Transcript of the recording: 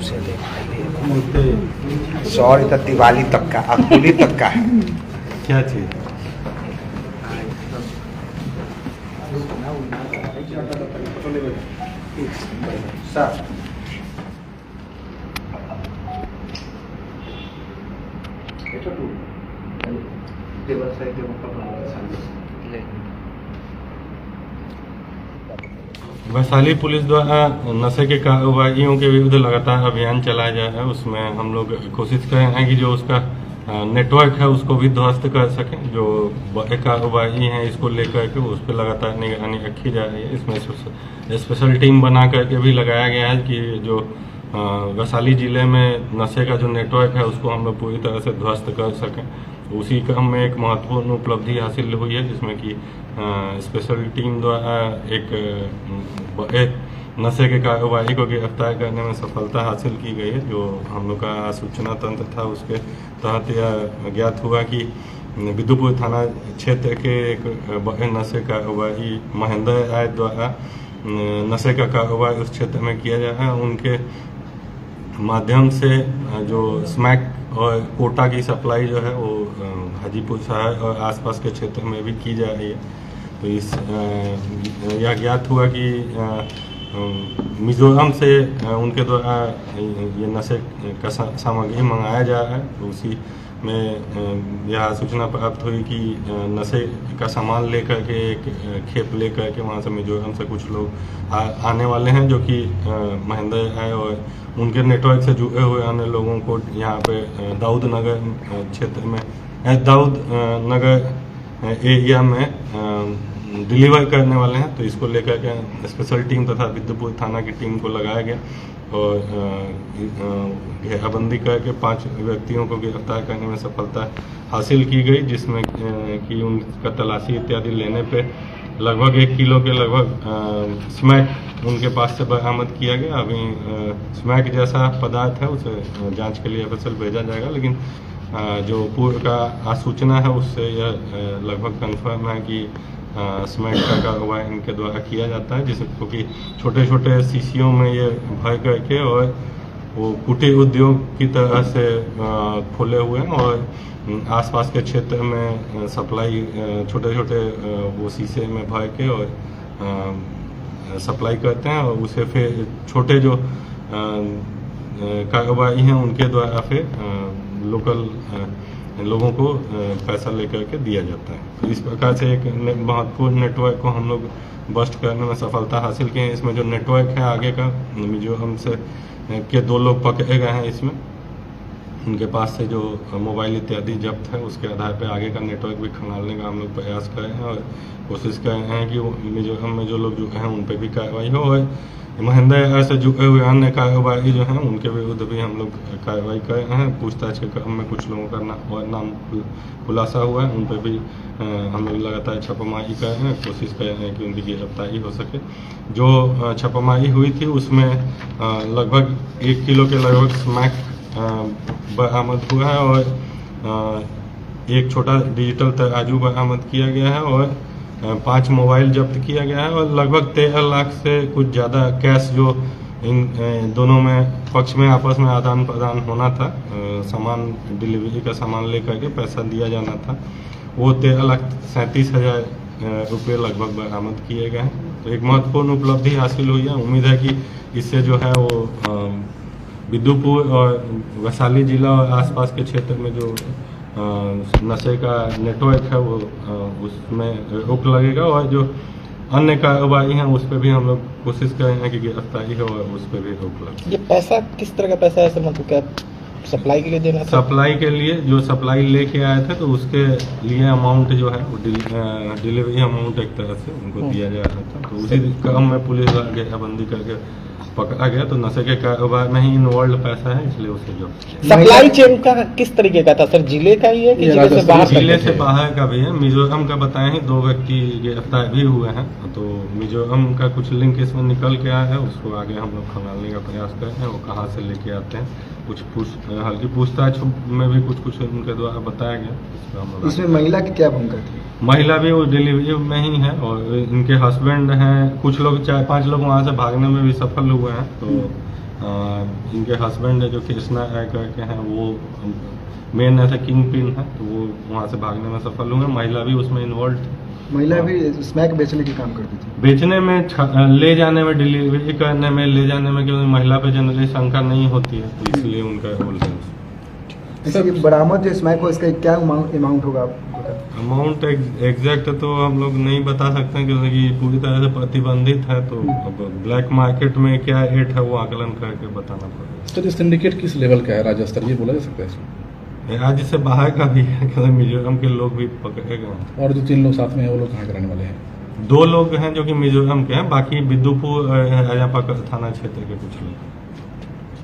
से दिखाई दे। सौर इधर दिवाली तक का अकुली तक का है। क्या चीज? सर वैशाली पुलिस द्वारा नशे के कारोबारियों के विरुद्ध लगातार अभियान चलाया जा रहा है। उसमें हम लोग कोशिश कर रहे हैं कि जो उसका नेटवर्क है उसको भी ध्वस्त कर सकें। जो बड़े कारोबारी हैं इसको लेकर के उस पर लगातार निगरानी रखी जा रही है। इसमें स्पेशल टीम बना करके भी लगाया गया है कि जो वैशाली जिले में नशे का जो नेटवर्क है उसको हम लोग पूरी तरह से ध्वस्त कर सकें। उसी क्रम में एक महत्वपूर्ण उपलब्धि हासिल हुई है जिसमें कि स्पेशल टीम द्वारा एक नशे के कारोबारी को गिरफ्तार करने में सफलता हासिल की गई है। जो हम लोग का सूचना तंत्र था उसके तहत यह ज्ञात हुआ कि बिदुपुर थाना क्षेत्र के एक बड़े नशे कारोबारी महेंद्र राय द्वारा नशे का कारोबार उस क्षेत्र में किया जा रहा है। उनके माध्यम से जो स्मैक और कोटा की सप्लाई जो है वो हाजीपुर शहर और आसपास के क्षेत्र में भी की जा रही है। तो इस यह ज्ञात हुआ कि मिजोरम से उनके द्वारा ये नशे का सामग्री मंगाया जा रहा है। तो उसी में यह सूचना प्राप्त हुई कि नशे का सामान लेकर के एक खेप लेकर के वहाँ से मिजोरम से कुछ लोग आने वाले हैं जो कि महेंद्र है और उनके नेटवर्क से जुड़े हुए अन्य लोगों को यहाँ पे दाऊद नगर क्षेत्र में दाऊद नगर एरिया में डिलीवर करने वाले हैं। तो इसको लेकर के स्पेशल टीम तथा बिदुपुर थाना की टीम को लगाया गया और घेराबंदी करके 5 व्यक्तियों को गिरफ्तार करने में सफलता हासिल की गई, जिसमें कि उनका तलाशी इत्यादि लेने पे लगभग 1 किलो के लगभग स्मैक उनके पास से बरामद किया गया। अभी स्मैक जैसा पदार्थ है उसे जांच के लिए एफएसएल भेजा जाएगा, लेकिन जो पूर्व का सूचना है उससे यह लगभग कन्फर्म है कि स्मैक का कारोबार इनके द्वारा किया जाता है, जिसको कि छोटे छोटे शीशियों में ये भर करके और वो कुटीर उद्योग की तरह से खोले हुए हैं और आसपास के क्षेत्र में सप्लाई छोटे छोटे वो शीशे में भर के और सप्लाई करते हैं और उसे फिर छोटे जो कारोबारी हैं उनके द्वारा फिर लोकल लोगों को पैसा लेकर के दिया जाता है। तो इस प्रकार से एक महत्वपूर्ण नेटवर्क को हम लोग बस्ट करने में सफलता हासिल की है। इसमें जो नेटवर्क है आगे का जो हमसे के 2 लोग पकड़े गए हैं, इसमें उनके पास से जो मोबाइल इत्यादि जब्त है उसके आधार पर आगे का नेटवर्क भी खंगालने का हम लोग प्रयास कर रहे हैं और कोशिश कर रहे हैं कि मिजोरम में जो लोग जुड़े हैं उन पर भी कार्रवाई हो और महेंद्र ऐसे जुड़े हुए अन्य कारोबारी जो हैं उनके विरुद्ध भी हम लोग कार्रवाई कर रहे हैं। पूछताछ के क्रम में कुछ लोगों का नाम खुलासा हुआ है, उन पर भी हम लोग लगातार छापामारी कर रहे हैं, कोशिश कर रहे हैं कि उनकी गिरफ्तारी हो सके। जो छापामारी हुई थी उसमें लगभग 1 किलो के लगभग स्मैक बरामद हुआ है और एक छोटा डिजिटल तराजू बरामद किया गया है और 5 मोबाइल जब्त किया गया है और लगभग 13 लाख से कुछ ज़्यादा कैश जो इन दोनों में पक्ष में आपस में आदान प्रदान होना था, सामान डिलीवरी का सामान लेकर के पैसा दिया जाना था, वो 13,37,000 रुपये लगभग बरामद किए गए हैं। तो एक महत्वपूर्ण उपलब्धि हासिल हुई है। उम्मीद है कि इससे जो है वो बिदुपुर और वैशाली जिला और आसपास के क्षेत्र में जो नशे का नेटवर्क है वो उसमें रोक लगेगा और जो अन्य कारोबारी हैं उस पर भी हम लोग कोशिश करेंगे कि गिरफ्तारी हो और उस पर भी रोक लगे। ये पैसा किस तरह का पैसा है सर? मतलब क्या सप्लाई के लिए देना था? सप्लाई के लिए जो सप्लाई लेके आए थे तो उसके लिए अमाउंट जो है वो डिलीवरी अमाउंट एक तरह से उनको दिया जा रहा था। तो उसी क्रम में पुलिस द्वारा घेराबंदी करके पकड़ा गया। तो नशे के कारोबार में ही इन्वॉल्व पैसा है, इसलिए उसे जो सप्लाई चेन का किस तरीके का था सर? जिले का ही है कि जिले से बाहर? जिले से बाहर का भी है। मिजोरम का बताए हैं 2 व्यक्ति गिरफ्तार भी हुए हैं। तो मिजोरम का कुछ लिंक इसमें निकल के आया है, उसको आगे हम लोग खंगालने का प्रयास कर रहे हैं। वो कहाँ से लेके आते हैं, कुछ हल्की पूछताछ में भी कुछ उनके द्वारा बताया गया। इसमें महिला की क्या भूमिका थी? महिला भी वो डिलीवरी में ही है और इनके हस्बैंड हैं। कुछ लोग 4-5 लोग वहाँ से भागने में भी सफल हुए हैं। तो इनके हस्बैंड जो कृष्णा करके हैं वो मेन ऐसा किंग पिन है, तो वो वहाँ से भागने में सफल हुए। महिला भी उसमें इन्वॉल्व थी। महिला भी स्मैक बेचने की काम करती थी। बेचने में, ले जाने में, डिलीवरी करने में, ले जाने में, क्योंकि महिला पे जनरली शंका नहीं होती है, तो इसलिए उनका बोलते हैं। जैसे कि बरामद जो स्मैक हो इसका क्या अमाउंट होगा आपको? अमाउंट एग्जैक्ट तो हम लोग नहीं बता सकते हैं, क्योंकि पूरी तरह से प्रतिबंधित है, तो अब ब्लैक मार्केट में क्या रेट है वो आकलन करके बताना पड़ेगा। सर, ये सिंडिकेट किस लेवल का है? राज्य स्तरीय बोला जा सकता है इसमें? राज्य से बाहर का भी है, क्योंकि मिजोरम के लोग भी पकड़े गए हैं। और जो 3 लोग साथ में हैं वो लोग कहाँ के रहने वाले हैं? 2 लोग हैं जो कि मिजोरम के हैं, बाकी बिदुपुर थाना क्षेत्र के कुछ लोग।